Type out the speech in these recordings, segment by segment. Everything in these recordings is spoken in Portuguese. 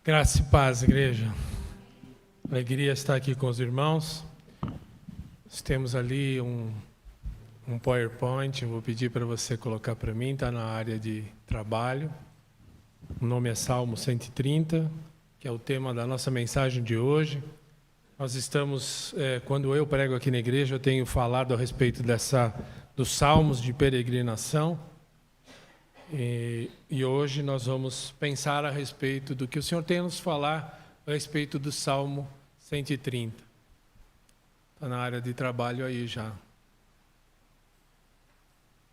Graça e paz, igreja. Alegria estar aqui com os irmãos. Nós temos ali um PowerPoint, eu vou pedir para você colocar para mim, está na área de trabalho. O nome é Salmo 130, que é o tema da nossa mensagem de hoje. Nós estamos, quando eu prego aqui na igreja, eu tenho falado a respeito dos salmos de peregrinação. E hoje nós vamos pensar a respeito do que o Senhor tem a nos falar a respeito do Salmo 130. Está na área de trabalho aí já.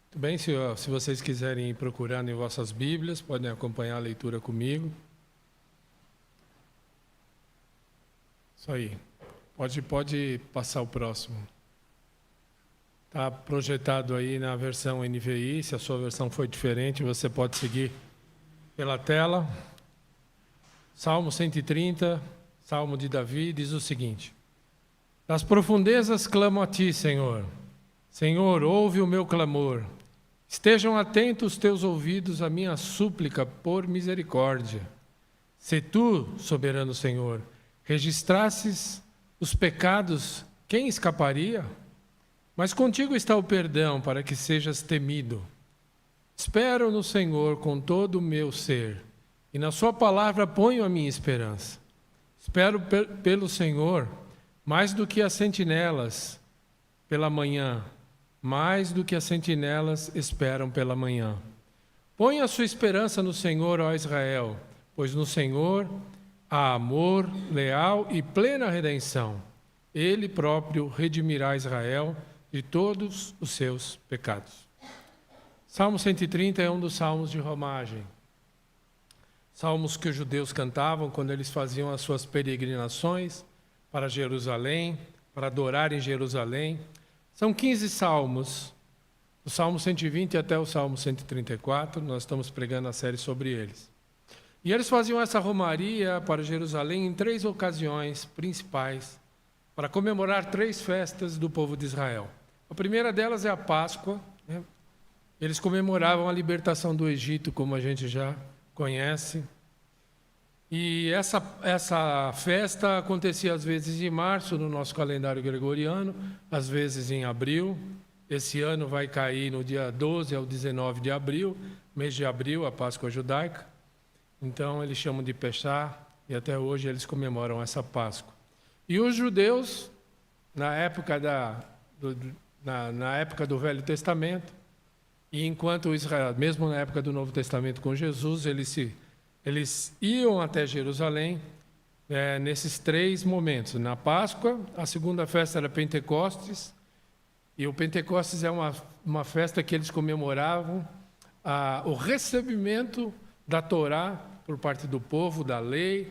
Muito bem, se vocês quiserem ir procurando em vossas Bíblias, podem acompanhar a leitura comigo. Isso aí. Pode passar o próximo. Está projetado aí na versão NVI, se a sua versão foi diferente, você pode seguir pela tela. Salmo 130, Salmo de Davi, diz o seguinte: Das profundezas clamo a ti, Senhor. Senhor, ouve o meu clamor. Estejam atentos os teus ouvidos à minha súplica por misericórdia. Se tu, soberano Senhor, registrasses os pecados, quem escaparia? Mas contigo está o perdão para que sejas temido. Espero no Senhor com todo o meu ser, e na sua palavra ponho a minha esperança. Espero pelo Senhor mais do que as sentinelas pela manhã, mais do que as sentinelas esperam pela manhã. Põe a sua esperança no Senhor, ó Israel, pois no Senhor há amor, leal e plena redenção. Ele próprio redimirá Israel de todos os seus pecados. Salmo 130 é um dos salmos de romagem. Salmos que os judeus cantavam quando eles faziam as suas peregrinações para Jerusalém, para adorar em Jerusalém. São 15 salmos, do Salmo 120 até o Salmo 134, nós estamos pregando a série sobre eles. E eles faziam essa romaria para Jerusalém em 3 ocasiões principais, para comemorar 3 festas do povo de Israel. A primeira delas é a Páscoa, né? Eles comemoravam a libertação do Egito, como a gente já conhece. E essa festa acontecia às vezes em março, no nosso calendário gregoriano, às vezes em abril. Esse ano vai cair no dia 12 ao 19 de abril, mês de abril, a Páscoa judaica. Então eles chamam de Peshá, e até hoje eles comemoram essa Páscoa. E os judeus, na época do Velho Testamento, e enquanto Israel, mesmo na época do Novo Testamento com Jesus, eles iam até Jerusalém nesses 3 momentos. Na Páscoa, a segunda festa era Pentecostes, e o Pentecostes é uma festa que eles comemoravam o recebimento da Torá por parte do povo, da lei.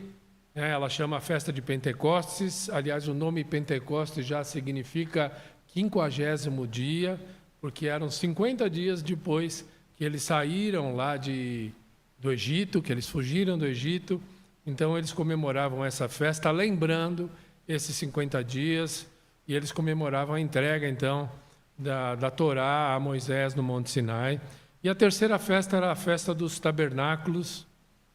Ela chama a festa de Pentecostes. Aliás, o nome Pentecostes já significa 50º dia, porque eram 50 dias depois que eles saíram lá do Egito, que eles fugiram do Egito. Então, eles comemoravam essa festa, lembrando esses 50 dias, e eles comemoravam a entrega, então, da Torá a Moisés no Monte Sinai. E a terceira festa era a festa dos tabernáculos.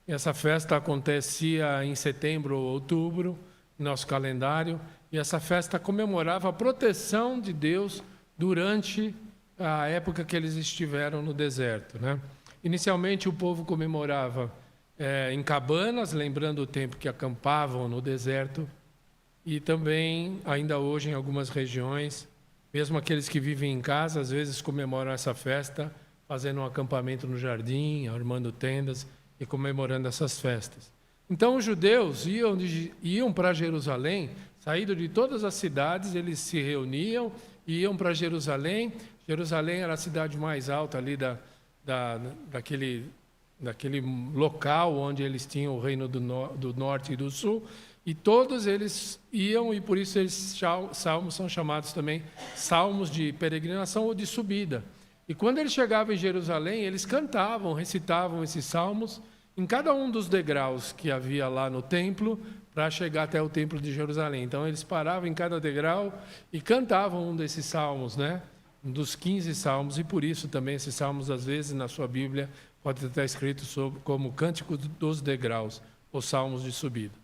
Essa festa acontecia em setembro ou outubro, no nosso calendário, e essa festa comemorava a proteção de Deus durante a época que eles estiveram no deserto, né? Inicialmente o povo comemorava em cabanas, lembrando o tempo que acampavam no deserto, e também, ainda hoje, em algumas regiões, mesmo aqueles que vivem em casa, às vezes comemoram essa festa fazendo um acampamento no jardim, armando tendas e comemorando essas festas. Então, os judeus iam para Jerusalém, saído de todas as cidades, eles se reuniam e iam para Jerusalém. Jerusalém era a cidade mais alta ali daquele local onde eles tinham o reino do norte e do sul, e todos eles iam, e por isso esses salmos são chamados também salmos de peregrinação ou de subida. E quando eles chegavam em Jerusalém, eles cantavam, recitavam esses salmos em cada um dos degraus que havia lá no templo, para chegar até o templo de Jerusalém. Então, eles paravam em cada degrau e cantavam um desses salmos, né? Um dos 15 salmos, e por isso também esses salmos, às vezes, na sua Bíblia, pode estar escrito como Cântico dos Degraus, os salmos de subida.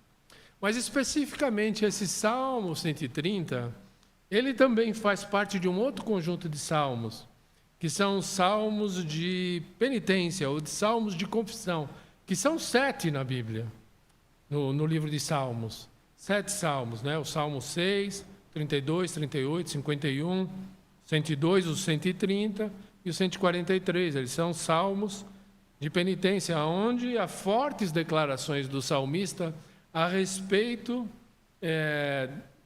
Mas especificamente esse Salmo 130, ele também faz parte de um outro conjunto de salmos, que são os salmos de penitência, ou de salmos de confissão, que são 7 na Bíblia, no livro de Salmos. 7 salmos, né? O Salmo 6, 32, 38, 51, 102, o 130 e o 143. Eles são salmos de penitência, onde há fortes declarações do salmista a respeito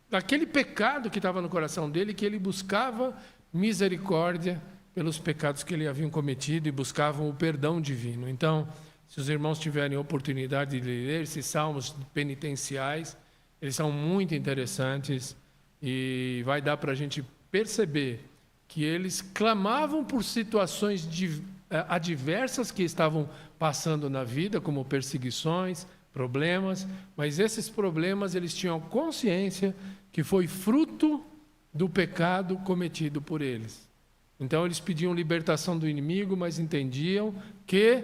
daquele pecado que estava no coração dele, que ele buscava misericórdia pelos pecados que ele havia cometido e buscavam o perdão divino. Então, se os irmãos tiverem oportunidade de ler esses salmos penitenciais, eles são muito interessantes e vai dar para a gente perceber que eles clamavam por situações adversas que estavam passando na vida, como perseguições, problemas, mas esses problemas eles tinham consciência que foi fruto do pecado cometido por eles. Então eles pediam libertação do inimigo, mas entendiam que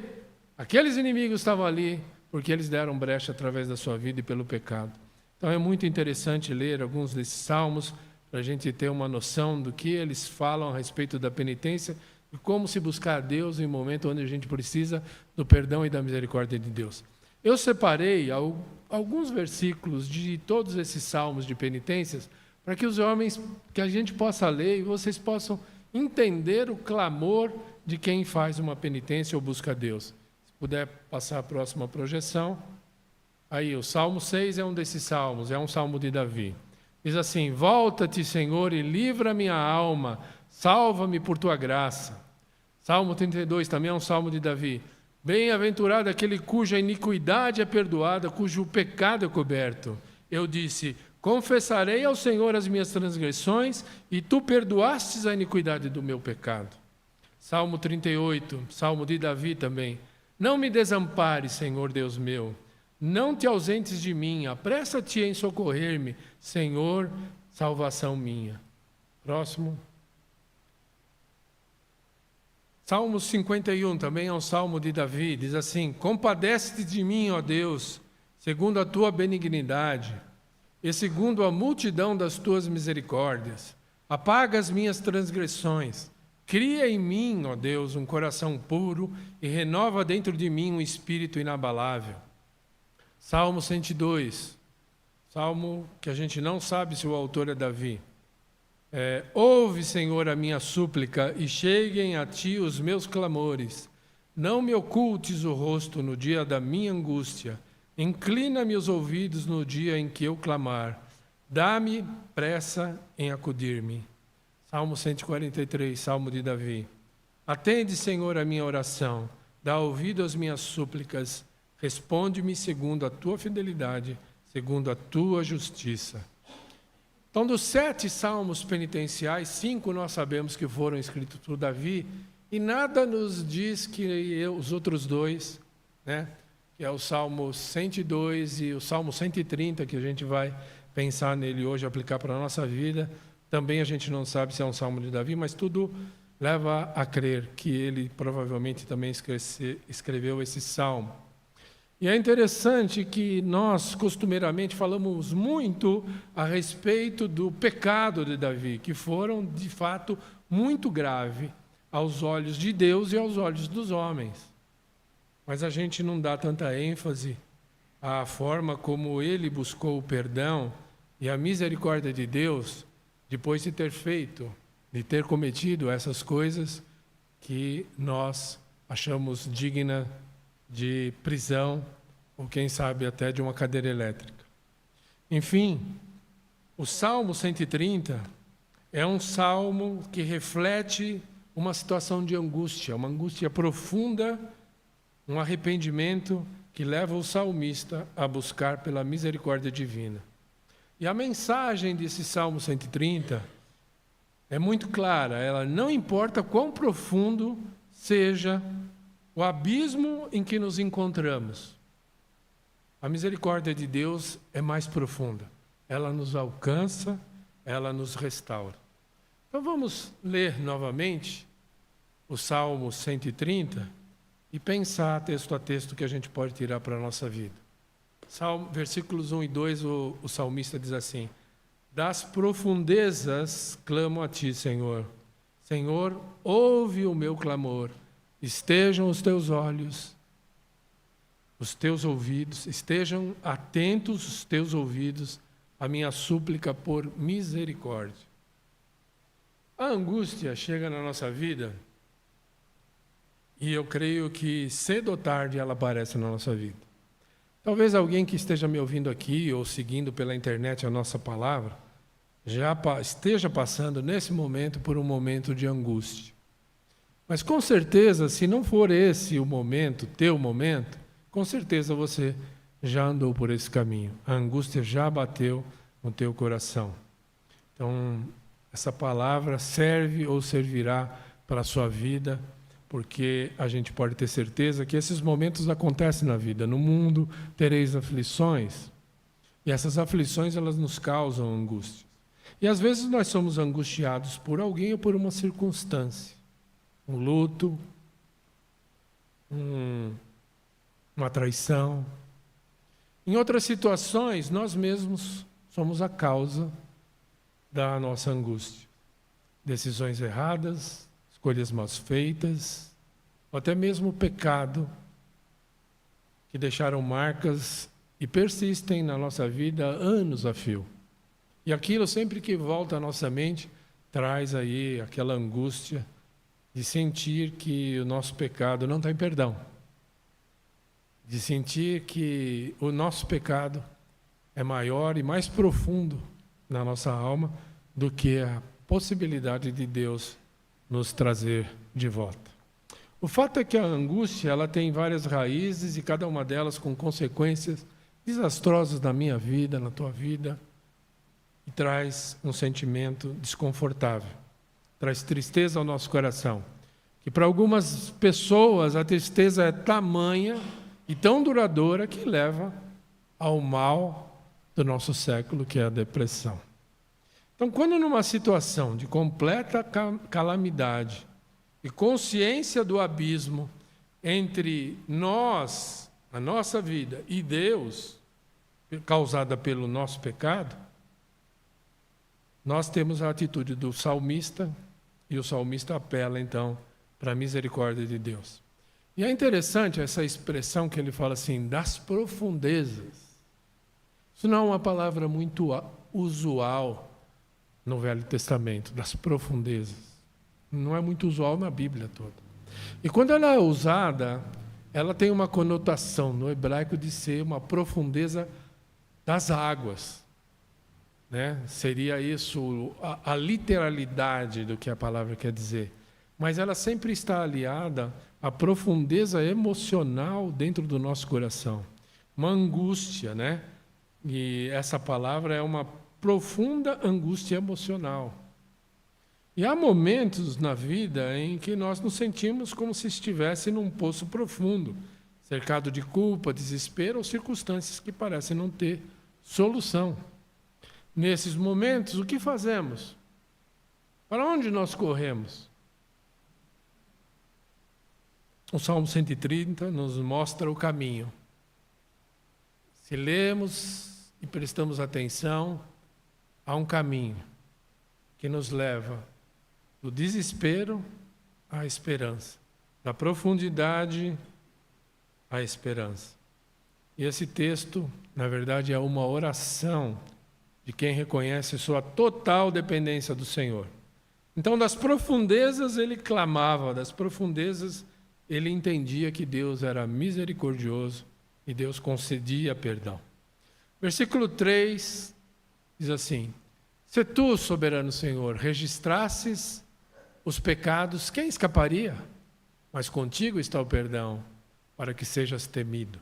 aqueles inimigos estavam ali porque eles deram brecha através da sua vida e pelo pecado. Então é muito interessante ler alguns desses salmos para a gente ter uma noção do que eles falam a respeito da penitência e como se buscar a Deus em um momento onde a gente precisa do perdão e da misericórdia de Deus. Eu separei alguns versículos de todos esses salmos de penitências para que os homens, que a gente possa ler e vocês possam entender o clamor de quem faz uma penitência ou busca a Deus. Se puder passar a próxima projeção. Aí, o Salmo 6 é um desses salmos, é um salmo de Davi. Diz assim: volta-te, Senhor, e livra minha alma, salva-me por tua graça. Salmo 32 também é um salmo de Davi. Bem-aventurado aquele cuja iniquidade é perdoada, cujo pecado é coberto. Eu disse: confessarei ao Senhor as minhas transgressões, e tu perdoastes a iniquidade do meu pecado. Salmo 38, salmo de Davi também. Não me desampares, Senhor Deus meu. Não te ausentes de mim, apressa-te em socorrer-me, Senhor, salvação minha. Próximo. Salmo 51, também é um salmo de Davi, diz assim: compadece-te de mim, ó Deus, segundo a tua benignidade, e segundo a multidão das tuas misericórdias. Apaga as minhas transgressões. Cria em mim, ó Deus, um coração puro, e renova dentro de mim um espírito inabalável. Salmo 102, salmo que a gente não sabe se o autor é Davi. Ouve, Senhor, a minha súplica e cheguem a ti os meus clamores. Não me ocultes o rosto no dia da minha angústia. Inclina-me os ouvidos no dia em que eu clamar. Dá-me pressa em acudir-me. Salmo 143, salmo de Davi. Atende, Senhor, a minha oração. Dá ouvido às minhas súplicas. Responde-me segundo a tua fidelidade, segundo a tua justiça. Então, dos 7 salmos penitenciais, 5 nós sabemos que foram escritos por Davi, e nada nos diz que os outros 2, né, que é o Salmo 102 e o Salmo 130, que a gente vai pensar nele hoje, aplicar para a nossa vida, também a gente não sabe se é um salmo de Davi, mas tudo leva a crer que ele provavelmente também escreveu esse salmo. E é interessante que nós, costumeiramente, falamos muito a respeito do pecado de Davi, que foram, de fato, muito grave aos olhos de Deus e aos olhos dos homens. Mas a gente não dá tanta ênfase à forma como ele buscou o perdão e a misericórdia de Deus depois de ter feito, de ter cometido essas coisas que nós achamos digna de prisão, ou quem sabe até de uma cadeira elétrica. Enfim, o Salmo 130 é um salmo que reflete uma situação de angústia, uma angústia profunda, um arrependimento que leva o salmista a buscar pela misericórdia divina. E a mensagem desse Salmo 130 é muito clara, ela não importa quão profundo seja o abismo em que nos encontramos. A misericórdia de Deus é mais profunda. Ela nos alcança, ela nos restaura. Então vamos ler novamente o Salmo 130 e pensar texto a texto que a gente pode tirar para a nossa vida. Versículos 1 e 2, o salmista diz assim: das profundezas clamo a ti, Senhor. Senhor, ouve o meu clamor. Estejam os teus olhos, os teus ouvidos, estejam atentos os teus ouvidos à minha súplica por misericórdia. A angústia chega na nossa vida e eu creio que cedo ou tarde ela aparece na nossa vida. Talvez alguém que esteja me ouvindo aqui ou seguindo pela internet a nossa palavra já esteja passando nesse momento por um momento de angústia. Mas com certeza, se não for esse o momento, teu momento, com certeza você já andou por esse caminho. A angústia já bateu no teu coração. Então, essa palavra serve ou servirá para a sua vida, porque a gente pode ter certeza que esses momentos acontecem na vida. No mundo tereis aflições, e essas aflições elas nos causam angústia. E às vezes nós somos angustiados por alguém ou por uma circunstância, um luto, uma traição. Em outras situações, nós mesmos somos a causa da nossa angústia. Decisões erradas, escolhas mal feitas, ou até mesmo o pecado, que deixaram marcas e persistem na nossa vida anos a fio. E aquilo, sempre que volta à nossa mente, traz aí aquela angústia de sentir que o nosso pecado não tem perdão. De sentir que o nosso pecado é maior e mais profundo na nossa alma do que a possibilidade de Deus nos trazer de volta. O fato é que a angústia ela tem várias raízes e cada uma delas com consequências desastrosas na minha vida, na tua vida, e traz um sentimento desconfortável, traz tristeza ao nosso coração. Que para algumas pessoas a tristeza é tamanha e tão duradoura que leva ao mal do nosso século, que é a depressão. Então, quando numa situação de completa calamidade e consciência do abismo entre nós, a nossa vida, e Deus, causada pelo nosso pecado, nós temos a atitude do salmista, e o salmista apela, então, para a misericórdia de Deus. E é interessante essa expressão que ele fala assim, das profundezas. Isso não é uma palavra muito usual no Velho Testamento, das profundezas. Não é muito usual na Bíblia toda. E quando ela é usada, ela tem uma conotação no hebraico de ser uma profundeza das águas. Né? Seria isso a literalidade do que a palavra quer dizer. Mas ela sempre está aliada à profundeza emocional dentro do nosso coração. Uma angústia, né? E essa palavra é uma profunda angústia emocional. E há momentos na vida em que nós nos sentimos como se estivesse num poço profundo, cercado de culpa, desespero ou circunstâncias que parecem não ter solução. Nesses momentos, o que fazemos? Para onde nós corremos? O Salmo 130 nos mostra o caminho. Se lemos e prestamos atenção, há um caminho que nos leva do desespero à esperança, da profundidade à esperança. E esse texto, na verdade, é uma oração de quem reconhece sua total dependência do Senhor. Então, das profundezas ele clamava, das profundezas ele entendia que Deus era misericordioso e Deus concedia perdão. Versículo 3 diz assim: se tu, soberano Senhor, registrasses os pecados, quem escaparia? Mas contigo está o perdão, para que sejas temido.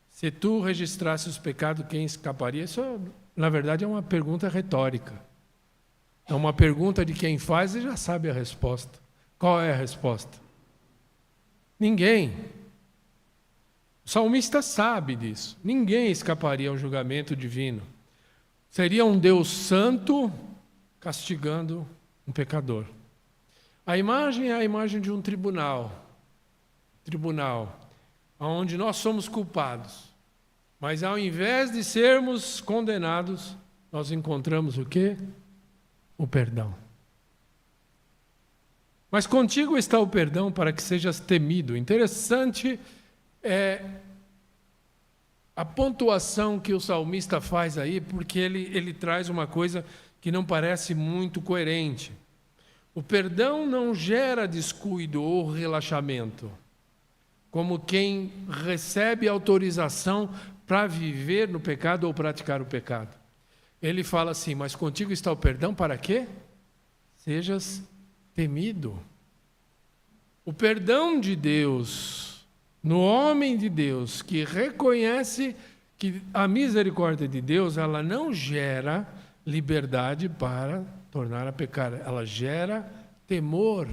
Se tu registrasses os pecados, quem escaparia? Isso, na verdade, é uma pergunta retórica. É uma pergunta de quem faz e já sabe a resposta. Qual é a resposta? Ninguém. O salmista sabe disso. Ninguém escaparia ao julgamento divino. Seria um Deus santo castigando um pecador. A imagem é a imagem de um tribunal. Tribunal, onde nós somos culpados. Mas ao invés de sermos condenados, nós encontramos o quê? O perdão. Mas contigo está o perdão para que sejas temido. Interessante é a pontuação que o salmista faz aí, porque ele traz uma coisa que não parece muito coerente. O perdão não gera descuido ou relaxamento, como quem recebe autorização para viver no pecado ou praticar o pecado. Ele fala assim, mas contigo está o perdão para quê? Sejas temido. O perdão de Deus, no homem de Deus, que reconhece que a misericórdia de Deus, ela não gera liberdade para tornar a pecar, ela gera temor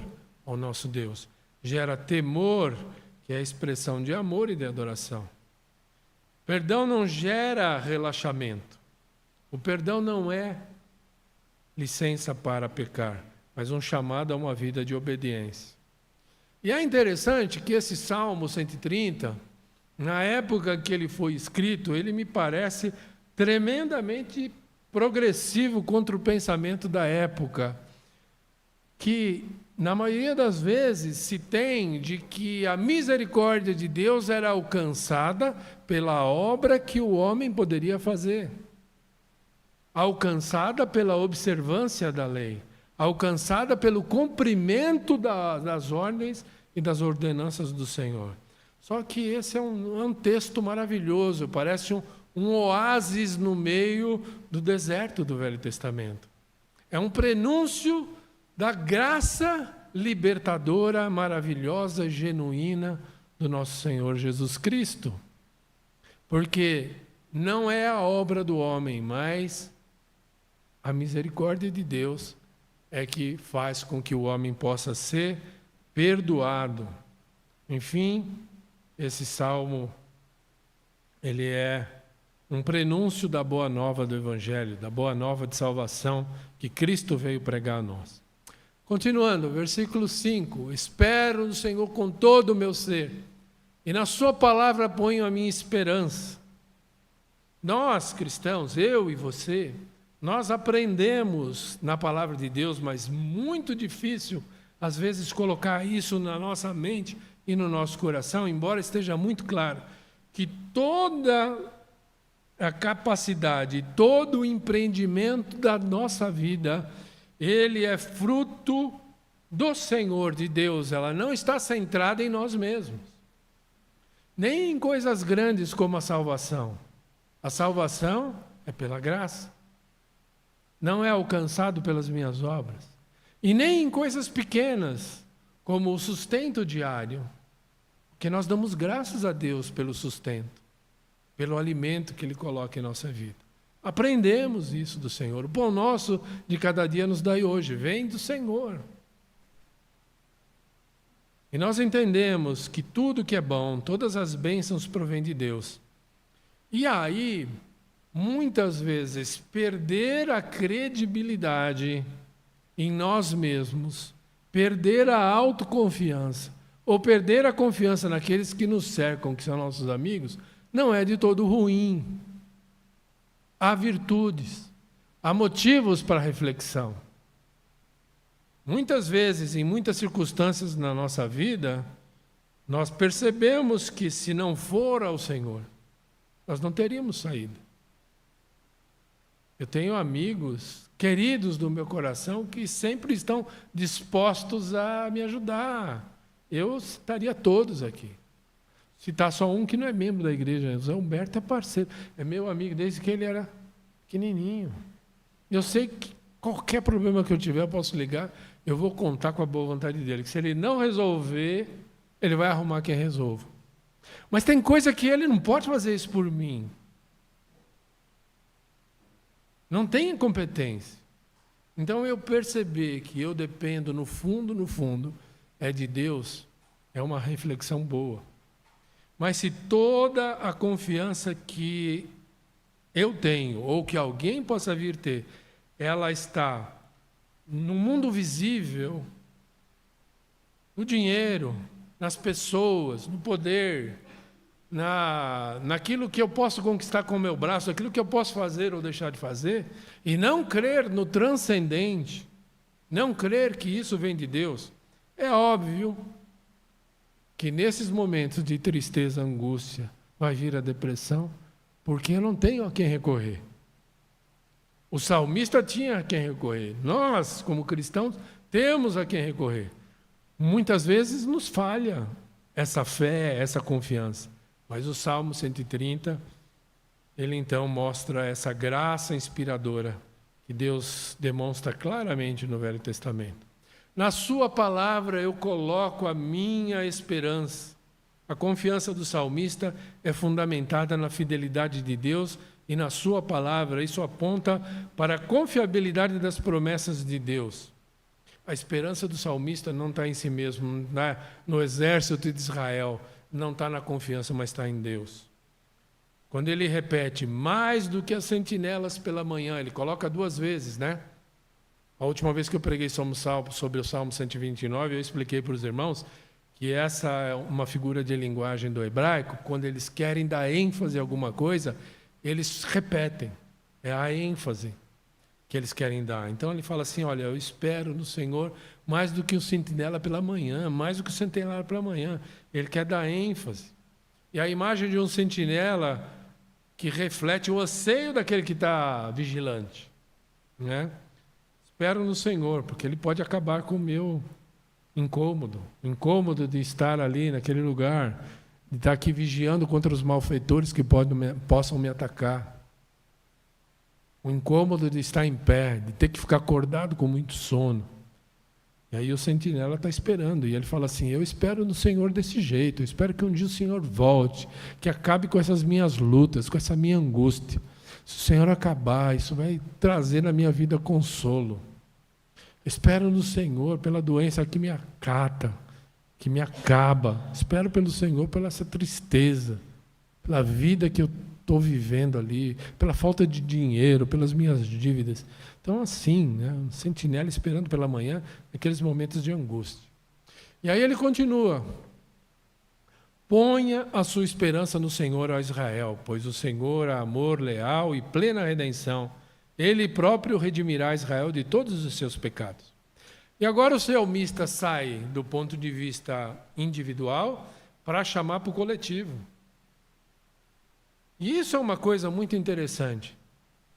ao nosso Deus, gera temor, que é a expressão de amor e de adoração. Perdão não gera relaxamento. O perdão não é licença para pecar, mas um chamado a uma vida de obediência. E é interessante que esse Salmo 130, na época que ele foi escrito, ele me parece tremendamente progressivo contra o pensamento da época, que na maioria das vezes se tem de que a misericórdia de Deus era alcançada pela obra que o homem poderia fazer, alcançada pela observância da lei, alcançada pelo cumprimento das ordens e das ordenanças do Senhor. Só que esse é um texto maravilhoso, parece um oásis no meio do deserto do Velho Testamento. É um prenúncio da graça libertadora, maravilhosa e genuína do nosso Senhor Jesus Cristo. Porque não é a obra do homem, mas a misericórdia de Deus é que faz com que o homem possa ser perdoado. Enfim, esse salmo, ele é um prenúncio da boa nova do Evangelho, da boa nova de salvação que Cristo veio pregar a nós. Continuando, versículo 5. Espero no Senhor com todo o meu ser, e na sua palavra ponho a minha esperança. Nós, cristãos, eu e você, nós aprendemos na palavra de Deus, mas muito difícil, às vezes, colocar isso na nossa mente e no nosso coração, embora esteja muito claro que toda a capacidade, todo o empreendimento da nossa vida, ele é fruto do Senhor, de Deus. Ela não está centrada em nós mesmos, nem em coisas grandes como a salvação. A salvação é pela graça, não é alcançado pelas minhas obras, e nem em coisas pequenas como o sustento diário, porque nós damos graças a Deus pelo sustento, pelo alimento que Ele coloca em nossa vida. Aprendemos isso do Senhor. O pão nosso de cada dia nos dai hoje, vem do Senhor. E nós entendemos que tudo que é bom, todas as bênçãos provêm de Deus. E aí, muitas vezes, perder a credibilidade em nós mesmos, perder a autoconfiança, ou perder a confiança naqueles que nos cercam, que são nossos amigos, não é de todo ruim. Há virtudes, há motivos para reflexão. Muitas vezes, em muitas circunstâncias na nossa vida, nós percebemos que se não for ao Senhor, nós não teríamos saída. Eu tenho amigos queridos do meu coração que sempre estão dispostos a me ajudar. Eu citaria todos aqui. Citar só um que não é membro da igreja, José Humberto é parceiro, é meu amigo desde que ele era pequenininho. Eu sei que qualquer problema que eu tiver, eu posso ligar, eu vou contar com a boa vontade dele, que se ele não resolver, ele vai arrumar quem resolva. Mas tem coisa que ele não pode fazer isso por mim. Não tem competência. Então eu perceber que eu dependo no fundo, é de Deus, é uma reflexão boa. Mas se toda a confiança que eu tenho, ou que alguém possa vir ter, ela está no mundo visível, no dinheiro, nas pessoas, no poder, naquilo que eu posso conquistar com o meu braço, aquilo que eu posso fazer ou deixar de fazer, e não crer no transcendente, não crer que isso vem de Deus, é óbvio que nesses momentos de tristeza, angústia, vai vir a depressão, porque eu não tenho a quem recorrer. O salmista tinha a quem recorrer. Nós, como cristãos, temos a quem recorrer. Muitas vezes nos falha essa fé, essa confiança. Mas o Salmo 130, ele então mostra essa graça inspiradora que Deus demonstra claramente no Velho Testamento. Na sua palavra eu coloco a minha esperança. A confiança do salmista é fundamentada na fidelidade de Deus e na sua palavra. Isso aponta para a confiabilidade das promessas de Deus. A esperança do salmista não está em si mesmo, no exército de Israel, não está na confiança, mas está em Deus. Quando ele repete, mais do que as sentinelas pela manhã, ele coloca 2 vezes, né? A última vez que eu preguei sobre o Salmo 129, eu expliquei para os irmãos que essa é uma figura de linguagem do hebraico. Quando eles querem dar ênfase a alguma coisa, eles repetem. É a ênfase que eles querem dar. Então ele fala assim, olha, eu espero no Senhor mais do que o sentinela pela manhã, mais do que o sentinela pela manhã. Ele quer dar ênfase. E a imagem de um sentinela que reflete o anseio daquele que está vigilante, né? Espero no Senhor, porque Ele pode acabar com o meu incômodo, o incômodo de estar ali naquele lugar, de estar aqui vigiando contra os malfeitores que possam me atacar. O incômodo de estar em pé, de ter que ficar acordado com muito sono. E aí o sentinela está esperando, e ele fala assim, eu espero no Senhor desse jeito, eu espero que um dia o Senhor volte, que acabe com essas minhas lutas, com essa minha angústia. Se o Senhor acabar, isso vai trazer na minha vida consolo. Espero no Senhor pela doença que me acata, que me acaba. Espero pelo Senhor pela essa tristeza, pela vida que eu estou vivendo ali, pela falta de dinheiro, pelas minhas dívidas. Então, assim, né, um sentinela esperando pela manhã, naqueles momentos de angústia. E aí ele continua. Ponha a sua esperança no Senhor, ó Israel, pois o Senhor é amor leal e plena redenção. Ele próprio redimirá Israel de todos os seus pecados. E agora o salmista sai do ponto de vista individual para chamar para o coletivo. E isso é uma coisa muito interessante,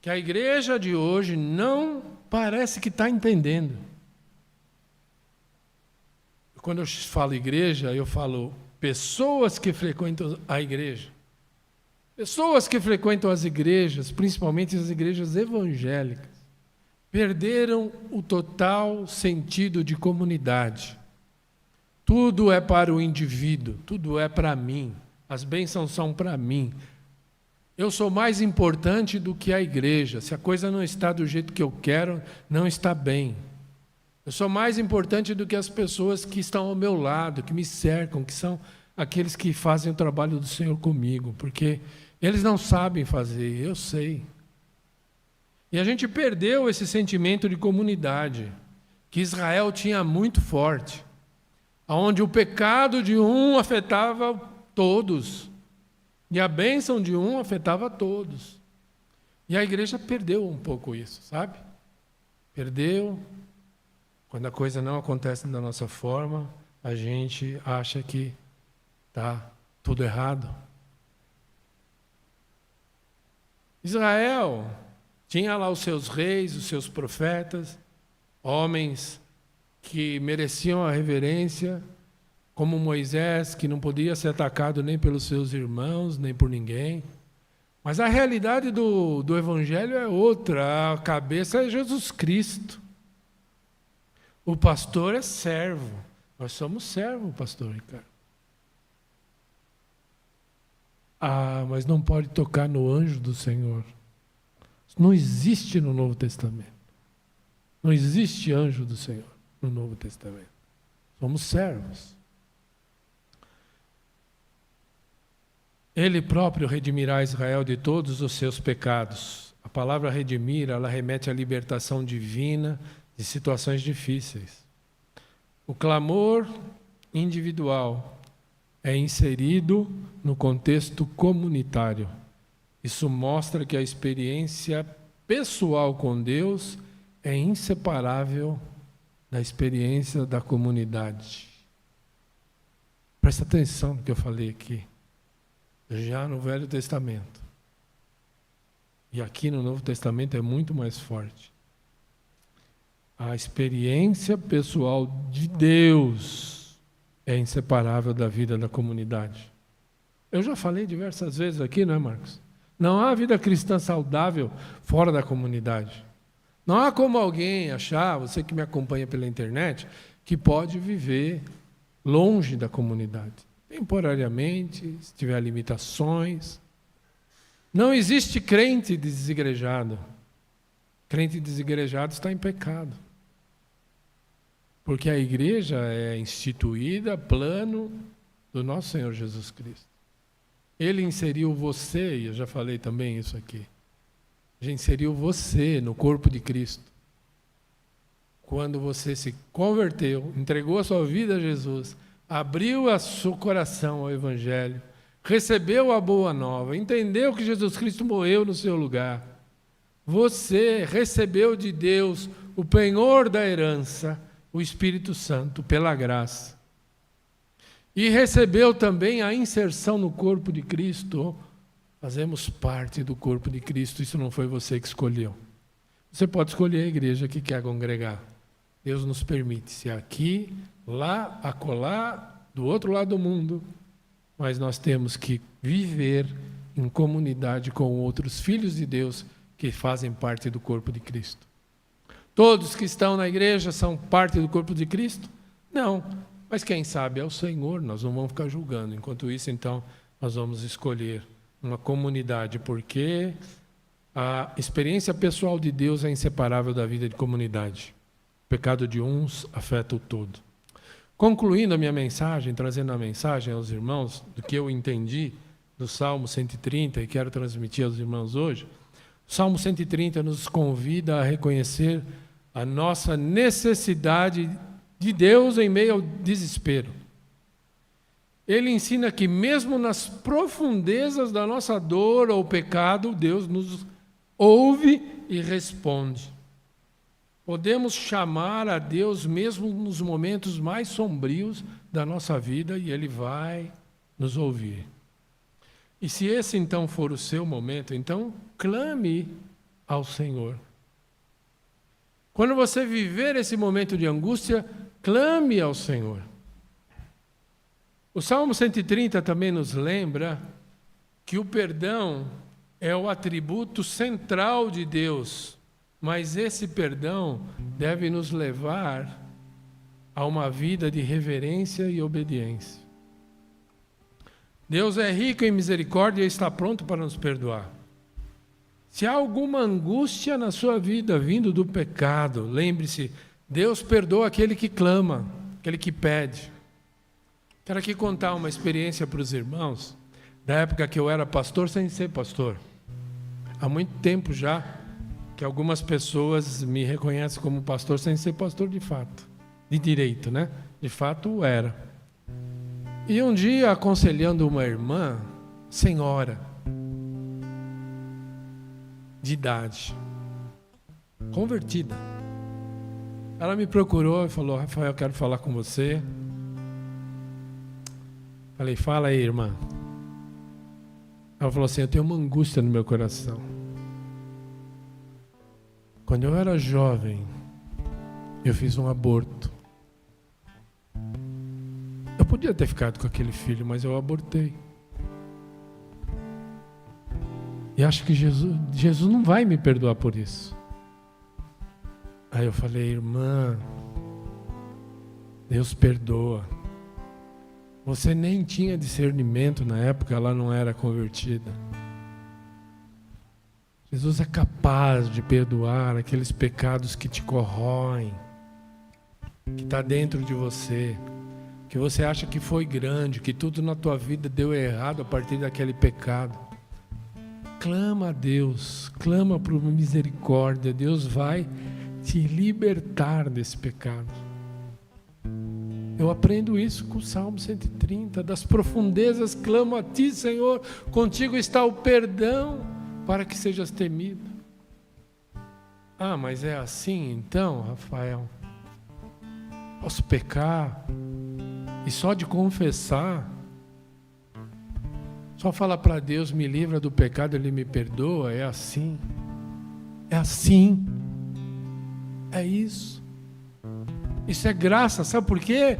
que a igreja de hoje não parece que está entendendo. Quando eu falo igreja, eu falo pessoas que frequentam a igreja. Pessoas que frequentam as igrejas, principalmente as igrejas evangélicas, perderam o total sentido de comunidade. Tudo é para o indivíduo, tudo é para mim, as bênçãos são para mim. Eu sou mais importante do que a igreja. Se a coisa não está do jeito que eu quero, não está bem. Eu sou mais importante do que as pessoas que estão ao meu lado, que me cercam, que são aqueles que fazem o trabalho do Senhor comigo, porque eles não sabem fazer, eu sei. E a gente perdeu esse sentimento de comunidade, que Israel tinha muito forte, onde o pecado de um afetava todos, e a bênção de um afetava todos. E a igreja perdeu um pouco isso, sabe? Perdeu. Quando a coisa não acontece da nossa forma, a gente acha que está tudo errado. Israel tinha lá os seus reis, os seus profetas, homens que mereciam a reverência, como Moisés, que não podia ser atacado nem pelos seus irmãos, nem por ninguém. Mas a realidade do Evangelho é outra, a cabeça é Jesus Cristo. O pastor é servo, nós somos servo, pastor Ricardo. Ah, mas não pode tocar no anjo do Senhor. Isso não existe no Novo Testamento. Não existe anjo do Senhor no Novo Testamento. Somos servos. Ele próprio redimirá Israel de todos os seus pecados. A palavra redimir, ela remete à libertação divina de situações difíceis. O clamor individual é inserido no contexto comunitário. Isso mostra que a experiência pessoal com Deus é inseparável da experiência da comunidade. Presta atenção no que eu falei aqui. Já no Velho Testamento. E aqui no Novo Testamento é muito mais forte. A experiência pessoal de Deus é inseparável da vida da comunidade. Eu já falei diversas vezes aqui, não é, Marcos? Não há vida cristã saudável fora da comunidade. Não há como alguém achar, você que me acompanha pela internet, que pode viver longe da comunidade. Temporariamente, se tiver limitações. Não existe crente desigrejado. Crente desigrejado está em pecado. Porque a igreja é instituída, plano do nosso Senhor Jesus Cristo. Ele inseriu você, e eu já falei também isso aqui, ele inseriu você no corpo de Cristo. Quando você se converteu, entregou a sua vida a Jesus, abriu o seu coração ao Evangelho, recebeu a boa nova, entendeu que Jesus Cristo morreu no seu lugar, você recebeu de Deus o penhor da herança, o Espírito Santo, pela graça. E recebeu também a inserção no corpo de Cristo. Fazemos parte do corpo de Cristo, isso não foi você que escolheu. Você pode escolher a igreja que quer congregar. Deus nos permite, se aqui, lá, acolá, do outro lado do mundo, mas nós temos que viver em comunidade com outros filhos de Deus que fazem parte do corpo de Cristo. Todos que estão na igreja são parte do corpo de Cristo? Não. Mas quem sabe é o Senhor, nós não vamos ficar julgando. Enquanto isso, então, nós vamos escolher uma comunidade, porque a experiência pessoal de Deus é inseparável da vida de comunidade. O pecado de uns afeta o todo. Concluindo a minha mensagem, trazendo a mensagem aos irmãos, do que eu entendi do Salmo 130 e quero transmitir aos irmãos hoje, o Salmo 130 nos convida a reconhecer a nossa necessidade de Deus em meio ao desespero. Ele ensina que mesmo nas profundezas da nossa dor ou pecado, Deus nos ouve e responde. Podemos chamar a Deus mesmo nos momentos mais sombrios da nossa vida e Ele vai nos ouvir. E se esse então for o seu momento, então clame ao Senhor. Quando você viver esse momento de angústia, clame ao Senhor. O Salmo 130 também nos lembra que o perdão é o atributo central de Deus, mas esse perdão deve nos levar a uma vida de reverência e obediência. Deus é rico em misericórdia e está pronto para nos perdoar. Se há alguma angústia na sua vida vindo do pecado, lembre-se, Deus perdoa aquele que clama, aquele que pede. Quero aqui contar uma experiência para os irmãos, da época que eu era pastor sem ser pastor. Há muito tempo já que algumas pessoas me reconhecem como pastor sem ser pastor de fato, de direito, né? De fato era. E um dia, aconselhando uma irmã, senhora, de idade, convertida, ela me procurou e falou: Rafael, eu quero falar com você. Falei: fala aí, irmã. Ela falou assim: eu tenho uma angústia no meu coração. Quando eu era jovem, eu fiz um aborto. Eu podia ter ficado com aquele filho, mas eu abortei. E acho que Jesus não vai me perdoar por isso. Aí eu falei: irmã, Deus perdoa. Você nem tinha discernimento na época, ela não era convertida. Jesus é capaz de perdoar aqueles pecados que te corroem, que está dentro de você, que você acha que foi grande, que tudo na tua vida deu errado a partir daquele pecado. Clama a Deus, clama por misericórdia, Deus vai te libertar desse pecado. Eu aprendo isso com o Salmo 130. Das profundezas clamo a ti, Senhor. Contigo está o perdão para que sejas temido. Ah, mas é assim então, Rafael? Posso pecar e só de confessar, só falar para Deus, me livra do pecado, Ele me perdoa? É assim. É assim. É isso. Isso é graça, sabe por quê?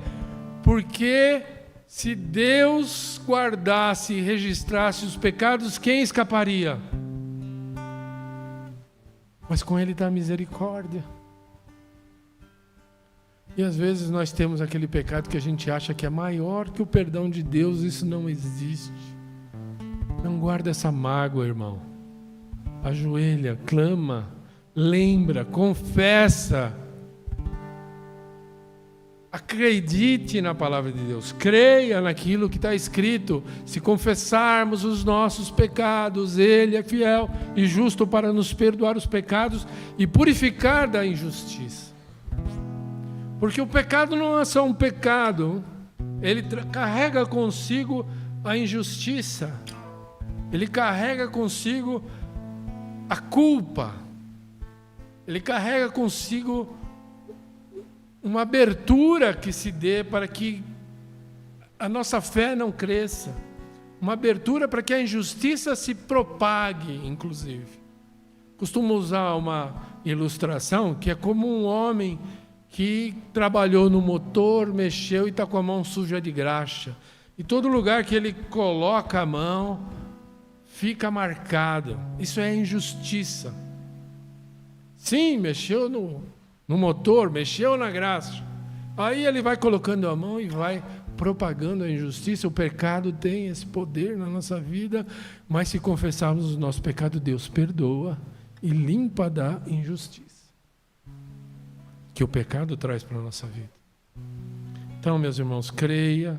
Porque se Deus guardasse e registrasse os pecados, quem escaparia? Mas com Ele dá misericórdia. E às vezes nós temos aquele pecado que a gente acha que é maior que o perdão de Deus. Isso não existe. Não guarda essa mágoa, irmão. Ajoelha, clama, lembra, confessa. Acredite na palavra de Deus, creia naquilo que está escrito. Se confessarmos os nossos pecados, Ele é fiel e justo para nos perdoar os pecados e purificar da injustiça. Porque o pecado não é só um pecado, ele carrega consigo a injustiça, ele carrega consigo a culpa, ele carrega consigo uma abertura que se dê para que a nossa fé não cresça, uma abertura para que a injustiça se propague, inclusive. Costumo usar uma ilustração que é como um homem que trabalhou no motor, mexeu e está com a mão suja de graxa. E todo lugar que ele coloca a mão fica marcado. Isso é injustiça. Sim, mexeu no motor, mexeu na graxa. Aí ele vai colocando a mão e vai propagando a injustiça. O pecado tem esse poder na nossa vida, mas se confessarmos o nosso pecado, Deus perdoa e limpa da injustiça que o pecado traz para a nossa vida. Então, meus irmãos, creia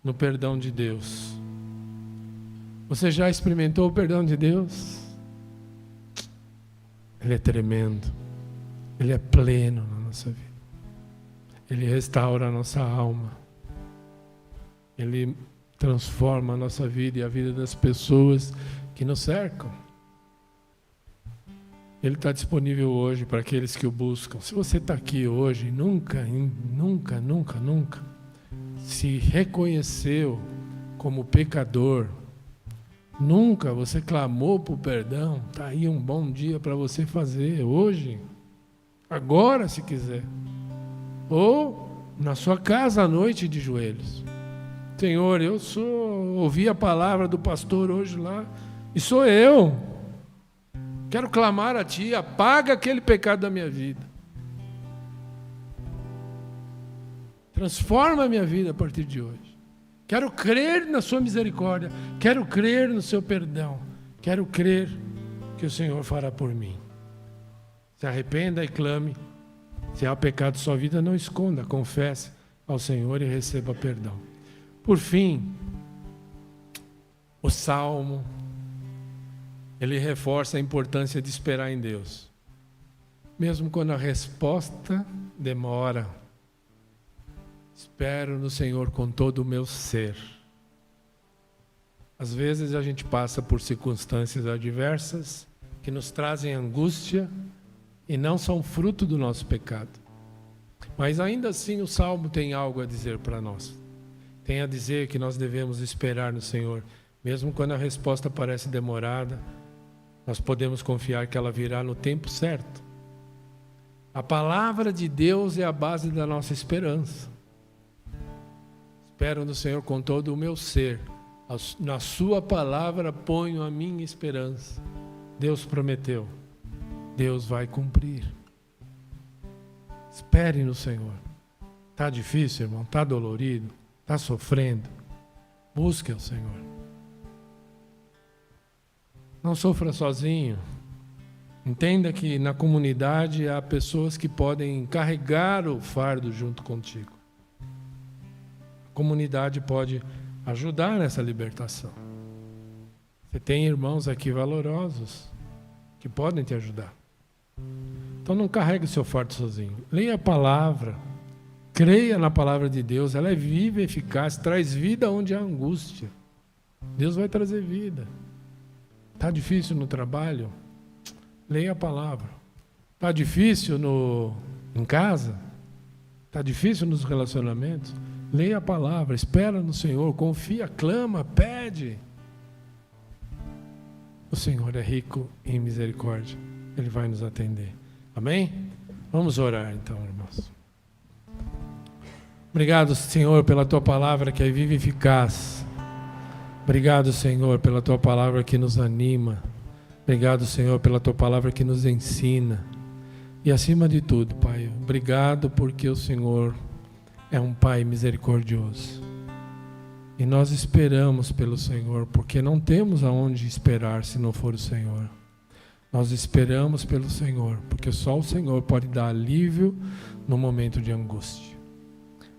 no perdão de Deus. Você já experimentou o perdão de Deus? Ele é tremendo. Ele é pleno na nossa vida. Ele restaura a nossa alma. Ele transforma a nossa vida e a vida das pessoas que nos cercam. Ele está disponível hoje para aqueles que o buscam. Se você está aqui hoje, nunca se reconheceu como pecador, nunca você clamou por perdão, está aí um bom dia para você fazer hoje, agora se quiser, ou na sua casa à noite de joelhos. Senhor, ouvi a palavra do pastor hoje lá, e sou eu. Quero clamar a Ti, apaga aquele pecado da minha vida. Transforma a minha vida a partir de hoje. Quero crer na Sua misericórdia. Quero crer no Seu perdão. Quero crer que o Senhor fará por mim. Se arrependa e clame. Se há pecado em sua vida, não esconda. Confesse ao Senhor e receba perdão. Por fim, o Salmo, ele reforça a importância de esperar em Deus. Mesmo quando a resposta demora, espero no Senhor com todo o meu ser. Às vezes a gente passa por circunstâncias adversas que nos trazem angústia e não são fruto do nosso pecado. Mas ainda assim o Salmo tem algo a dizer para nós. Tem a dizer que nós devemos esperar no Senhor. Mesmo quando a resposta parece demorada, nós podemos confiar que ela virá no tempo certo. A palavra de Deus é a base da nossa esperança. Espero no Senhor com todo o meu ser. Na sua palavra ponho a minha esperança. Deus prometeu. Deus vai cumprir. Espere no Senhor. Está difícil, irmão? Está dolorido? Está sofrendo? Busque o Senhor. Não sofra sozinho. Entenda que na comunidade há pessoas que podem carregar o fardo junto contigo. A comunidade pode ajudar nessa libertação. Você tem irmãos aqui valorosos que podem te ajudar. Então não carregue o seu fardo sozinho. Leia a palavra. Creia na palavra de Deus, ela é viva e eficaz, traz vida onde há angústia. Deus vai trazer vida. Está difícil no trabalho? Leia a palavra. Está difícil em casa? Está difícil nos relacionamentos? Leia a palavra, espera no Senhor, confia, clama, pede. O Senhor é rico em misericórdia. Ele vai nos atender. Amém? Vamos orar então, irmãos. Obrigado, Senhor, pela Tua palavra que é viva e eficaz. Obrigado, Senhor, pela Tua palavra que nos anima. Obrigado, Senhor, pela Tua palavra que nos ensina. E acima de tudo, Pai, obrigado porque o Senhor é um Pai misericordioso. E nós esperamos pelo Senhor, porque não temos aonde esperar se não for o Senhor. Nós esperamos pelo Senhor, porque só o Senhor pode dar alívio no momento de angústia.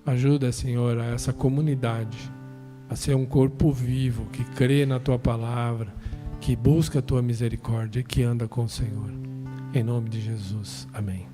Ajuda, Senhor, a essa comunidade a ser um corpo vivo, que crê na Tua palavra, que busca a Tua misericórdia e que anda com o Senhor. Em nome de Jesus. Amém.